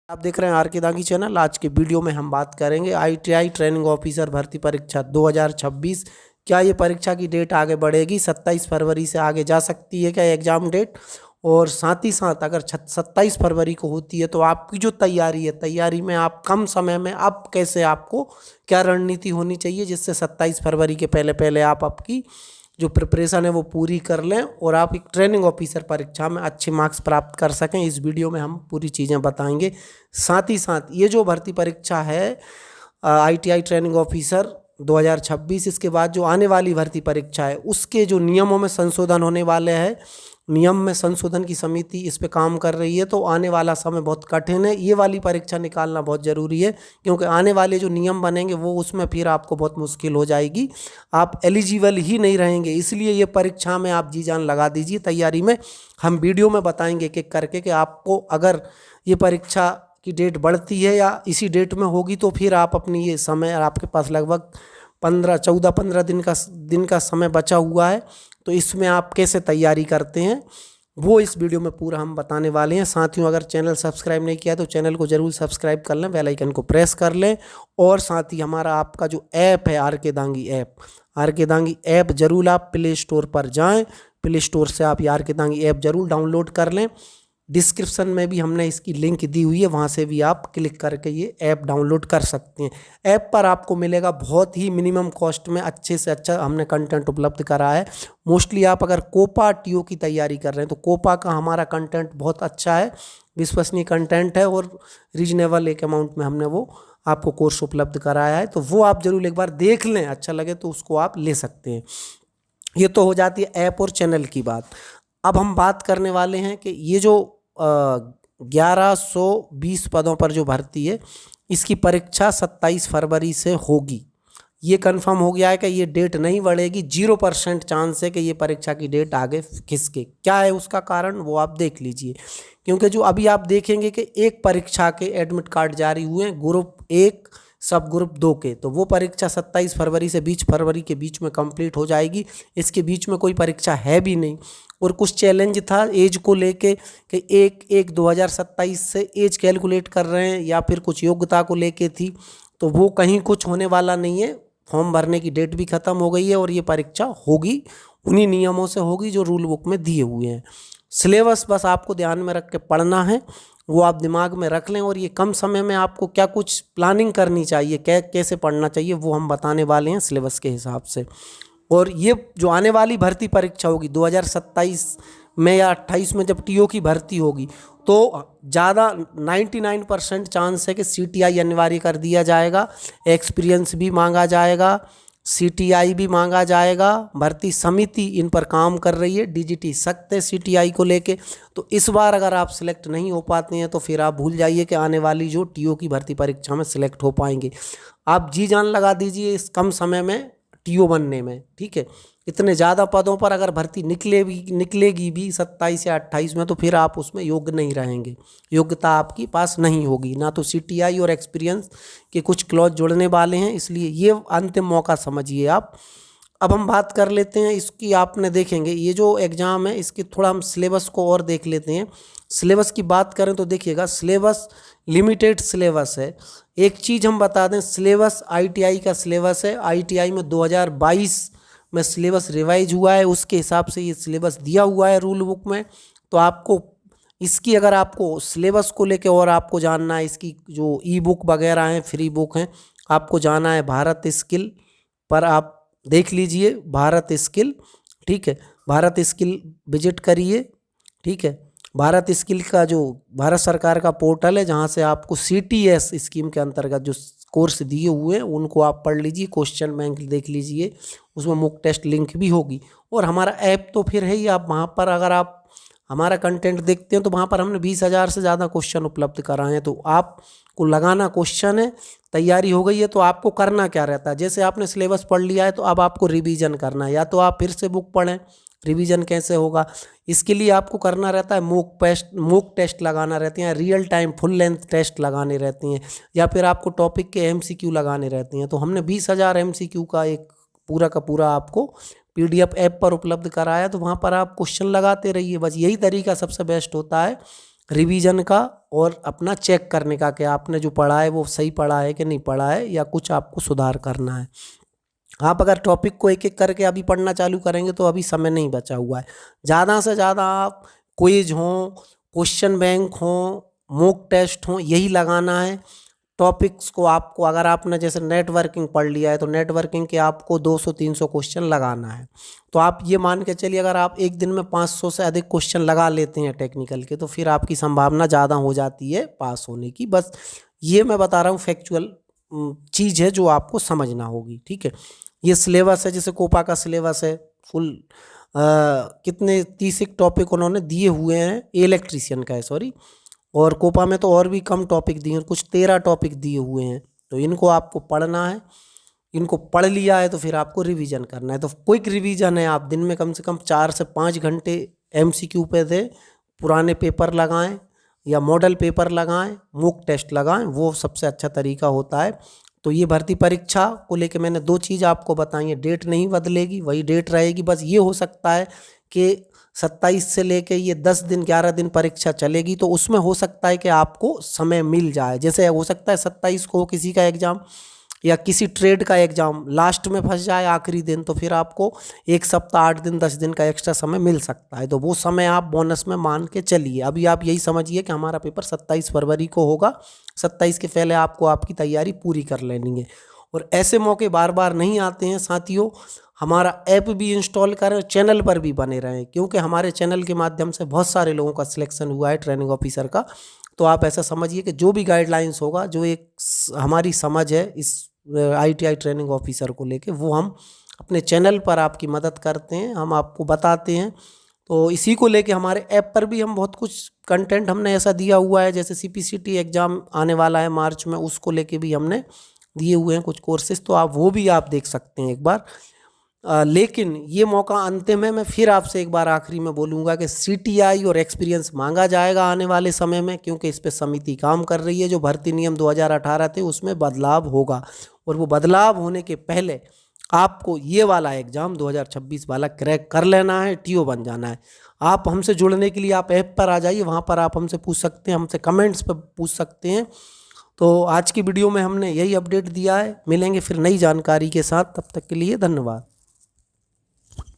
आप देख रहे हैं आर के दागी चैनल। आज के वीडियो में हम बात करेंगे आईटीआई ट्रेनिंग ऑफिसर भर्ती परीक्षा 2026। क्या ये परीक्षा की डेट आगे बढ़ेगी? 27 फरवरी से आगे जा सकती है क्या एग्ज़ाम डेट? और साथ ही साथ अगर 27 फरवरी को होती है तो आपकी जो तैयारी है, तैयारी में आप कम समय में अब कैसे, आपको क्या रणनीति होनी चाहिए जिससे 27 फरवरी के पहले पहले आप आपकी जो प्रिपरेशन है वो पूरी कर लें और आप एक ट्रेनिंग ऑफिसर परीक्षा में अच्छे मार्क्स प्राप्त कर सकें। इस वीडियो में हम पूरी चीज़ें बताएंगे। साथ ही साथ ये जो भर्ती परीक्षा है आईटीआई ट्रेनिंग ऑफिसर 2026, इसके बाद जो आने वाली भर्ती परीक्षा है उसके जो नियमों में संशोधन होने वाले हैं, नियम में संशोधन की समिति इस पे काम कर रही है। तो आने वाला समय बहुत कठिन है, ये वाली परीक्षा निकालना बहुत ज़रूरी है क्योंकि आने वाले जो नियम बनेंगे वो उसमें फिर आपको बहुत मुश्किल हो जाएगी, आप एलिजिबल ही नहीं रहेंगे। इसलिए ये परीक्षा में आप जी जान लगा दीजिए तैयारी में। हम वीडियो में बताएंगे एक एक करके कि आपको अगर ये परीक्षा की डेट बढ़ती है या इसी डेट में होगी तो फिर आप अपनी ये समय, आपके पास लगभग 15 दिन का समय बचा हुआ है, तो इसमें आप कैसे तैयारी करते हैं वो इस वीडियो में पूरा हम बताने वाले हैं। साथियों, अगर चैनल सब्सक्राइब नहीं किया तो चैनल को जरूर सब्सक्राइब कर लें, बेल आइकन को प्रेस कर लें। और साथ ही हमारा आपका जो ऐप है आर के दांगी ऐप, आर के दांगी ऐप जरूर आप प्ले स्टोर पर जाएं, प्ले स्टोर से आप आर के दांगी ऐप जरूर डाउनलोड कर लें। डिस्क्रिप्शन में भी हमने इसकी लिंक दी हुई है, वहाँ से भी आप क्लिक करके ये ऐप डाउनलोड कर सकते हैं। ऐप पर आपको मिलेगा बहुत ही मिनिमम कॉस्ट में अच्छे से अच्छा हमने कंटेंट उपलब्ध करा है। मोस्टली आप अगर कोपा टीओ की तैयारी कर रहे हैं तो कोपा का हमारा कंटेंट बहुत अच्छा है, विश्वसनीय कंटेंट है और रीजनेबल एक अमाउंट में हमने वो आपको कोर्स उपलब्ध कराया है। तो वो आप जरूर एक बार देख लें, अच्छा लगे तो उसको आप ले सकते हैं। ये तो हो जाती है ऐप और चैनल की बात। अब हम बात करने वाले हैं कि ये जो 1120 पदों पर जो भर्ती है इसकी परीक्षा 27 फरवरी से होगी। ये कंफर्म हो गया है कि ये डेट नहीं बढ़ेगी, 0% चांस है कि ये परीक्षा की डेट आगे खिसके। क्या है उसका कारण वो आप देख लीजिए, क्योंकि जो अभी आप देखेंगे कि एक परीक्षा के एडमिट कार्ड जारी हुए हैं ग्रुप 1 सब ग्रुप 2 के, तो वो परीक्षा 27 फरवरी से 20 फरवरी के बीच में कंप्लीट हो जाएगी। इसके बीच में कोई परीक्षा है भी नहीं। और कुछ चैलेंज था एज को लेके कि 1/1/2027 से एज कैलकुलेट कर रहे हैं या फिर कुछ योग्यता को लेके थी, तो वो कहीं कुछ होने वाला नहीं है। फॉर्म भरने की डेट भी ख़त्म हो गई है और ये परीक्षा होगी, उन्हीं नियमों से होगी जो रूल बुक में दिए हुए हैं। सिलेबस बस आपको ध्यान में रख के पढ़ना है, वो आप दिमाग में रख लें। और ये कम समय में आपको क्या कुछ प्लानिंग करनी चाहिए, कैसे पढ़ना चाहिए, वो हम बताने वाले हैं सिलेबस के हिसाब से। और ये जो आने वाली भर्ती परीक्षा होगी 2027 में या 28 में जब टीओ की भर्ती होगी तो ज़्यादा 99% चांस है कि सीटीआई अनिवार्य कर दिया जाएगा, एक्सपीरियंस भी मांगा जाएगा, सीटीआई भी मांगा जाएगा। भर्ती समिति इन पर काम कर रही है, डीजीटी सख्त है सीटीआई को लेके। तो इस बार अगर आप सिलेक्ट नहीं हो पाते हैं तो फिर आप भूल जाइए कि आने वाली जो टीओ की भर्ती परीक्षा में सिलेक्ट हो पाएंगे। आप जी जान लगा दीजिए इस कम समय में टीओ बनने में, ठीक है। इतने ज़्यादा पदों पर अगर भर्ती निकलेगी भी 27 या 28 में तो फिर आप उसमें योग्य नहीं रहेंगे, योग्यता आपकी पास नहीं होगी। ना तो सीटीआई और एक्सपीरियंस के कुछ क्लॉज जुड़ने वाले हैं, इसलिए ये अंतिम मौका समझिए आप। अब हम बात कर लेते हैं इसकी, आपने देखेंगे ये जो एग्ज़ाम है इसकी थोड़ा हम सिलेबस को और देख लेते हैं। सिलेबस की बात करें तो देखिएगा सिलेबस लिमिटेड सिलेबस है। एक चीज़ हम बता दें, सिलेबस आईटीआई का सिलेबस है, आईटीआई में 2022 में सिलेबस रिवाइज हुआ है, उसके हिसाब से ये सिलेबस दिया हुआ है रूल बुक में। तो आपको इसकी, अगर आपको सिलेबस को लेके और आपको जानना है, इसकी जो ई बुक वगैरह हैं, फ्री बुक हैं, आपको जाना है भारत स्किल पर, आप देख लीजिए भारत स्किल, ठीक है। भारत स्किल विजिट करिए, ठीक है। भारत स्किल का जो भारत सरकार का पोर्टल है जहाँ से आपको सीटीएस स्कीम के अंतर्गत जो कोर्स दिए हुए हैं उनको आप पढ़ लीजिए, क्वेश्चन बैंक देख लीजिए, उसमें मॉक टेस्ट लिंक भी होगी। और हमारा ऐप तो फिर है ही, आप वहाँ पर अगर आप हमारा कंटेंट देखते हैं तो वहाँ पर हमने 20,000 से ज़्यादा क्वेश्चन उपलब्ध कराए हैं। तो आपको लगाना क्वेश्चन है, तैयारी हो गई है तो आपको करना क्या रहता है, जैसे आपने सिलेबस पढ़ लिया है तो अब आपको रिवीजन करना है, या तो आप फिर से बुक पढ़ें। रिवीजन कैसे होगा, इसके लिए आपको करना रहता है मॉक टेस्ट लगाना रहते हैं, real time full length test लगाने रहते हैं, या फिर आपको टॉपिक के एमसीक्यू लगाने रहते हैं। तो हमने 20,000 एमसीक्यू का एक पूरा का पूरा आपको पीडीएफ ऐप पर उपलब्ध कराया, तो वहाँ पर आप क्वेश्चन लगाते रहिए, बस यही तरीका सबसे बेस्ट होता है। रिवीजन का और अपना चेक करने का कि आपने जो पढ़ा है वो सही पढ़ा है कि नहीं पढ़ा है, या कुछ आपको सुधार करना है। आप अगर टॉपिक को एक एक करके अभी पढ़ना चालू करेंगे तो अभी समय नहीं बचा हुआ है। ज़्यादा से ज़्यादा आप क्विज हों, क्वेश्चन बैंक हों, मॉक टेस्ट हों, यही लगाना है। टॉपिक्स को आपको, अगर आपने जैसे नेटवर्किंग पढ़ लिया है तो नेटवर्किंग के आपको 200-300 क्वेश्चन लगाना है। तो आप ये मान के चलिए अगर आप एक दिन में 500 से अधिक क्वेश्चन लगा लेते हैं टेक्निकल के, तो फिर आपकी संभावना ज़्यादा हो जाती है पास होने की। बस ये मैं बता रहा हूँ फैक्चुअल चीज़ है जो आपको समझना होगी, ठीक है। ये सिलेबस है, जैसे कोपा का सिलेबस है फुल, कितने 30 टॉपिक उन्होंने दिए हुए हैं, इलेक्ट्रीशियन का है सॉरी, और कोपा में तो और भी कम टॉपिक दिए हैं, कुछ 13 टॉपिक दिए हुए हैं। तो इनको आपको पढ़ना है, इनको पढ़ लिया है तो फिर आपको रिवीजन करना है। तो क्विक रिवीजन है, आप दिन में कम से कम 4 से 5 घंटे MCQ पे दे, पुराने पेपर लगाएं या मॉडल पेपर लगाएं, मॉक टेस्ट लगाएं, वो सबसे अच्छा तरीका होता है। तो ये भर्ती परीक्षा को लेके मैंने 2 चीज़ आपको बताई है, डेट नहीं बदलेगी, वही डेट रहेगी। बस ये हो सकता है कि 27 से लेके ये 10 दिन 11 दिन परीक्षा चलेगी, तो उसमें हो सकता है कि आपको समय मिल जाए। जैसे हो सकता है 27 को किसी का एग्ज़ाम या किसी ट्रेड का एग्ज़ाम लास्ट में फंस जाए आखिरी दिन, तो फिर आपको 1 सप्ताह 8 दिन 10 दिन का एक्स्ट्रा समय मिल सकता है। तो वो समय आप बोनस में मान के चलिए। अभी आप यही समझिए कि हमारा पेपर 27 फरवरी को होगा, 27 के पहले आपको आपकी तैयारी पूरी कर लेनी है। और ऐसे मौके बार बार नहीं आते हैं साथियों। हमारा ऐप भी इंस्टॉल करें, चैनल पर भी बने रहें, क्योंकि हमारे चैनल के माध्यम से बहुत सारे लोगों का सिलेक्शन हुआ है ट्रेनिंग ऑफिसर का। तो आप ऐसा समझिए कि जो भी गाइडलाइंस होगा, जो एक हमारी समझ है इस ITI ट्रेनिंग ऑफिसर को लेके, वो हम अपने चैनल पर आपकी मदद करते हैं, हम आपको बताते हैं। तो इसी को लेके हमारे ऐप पर भी हम बहुत कुछ कंटेंट हमने ऐसा दिया हुआ है, जैसे CPCT एग्ज़ाम आने वाला है मार्च में, उसको लेके भी हमने दिए हुए हैं कुछ कोर्सेज, तो आप वो भी आप देख सकते हैं एक बार। लेकिन ये मौका अंतिम है, मैं फिर आपसे एक बार आखिरी में बोलूँगा कि CTI और एक्सपीरियंस मांगा जाएगा आने वाले समय में, क्योंकि इस पे समिति काम कर रही है। जो भर्ती नियम 2018 थे उसमें बदलाव होगा, और वो बदलाव होने के पहले आपको ये वाला एग्ज़ाम 2026 वाला क्रैक कर लेना है, TO बन जाना है। आप हमसे जुड़ने के लिए आप ऐप पर आ जाइए, वहाँ पर आप हमसे पूछ सकते हैं, हमसे कमेंट्स पर पूछ सकते हैं। तो आज की वीडियो में हमने यही अपडेट दिया है, मिलेंगे फिर नई जानकारी के साथ, तब तक के लिए धन्यवाद।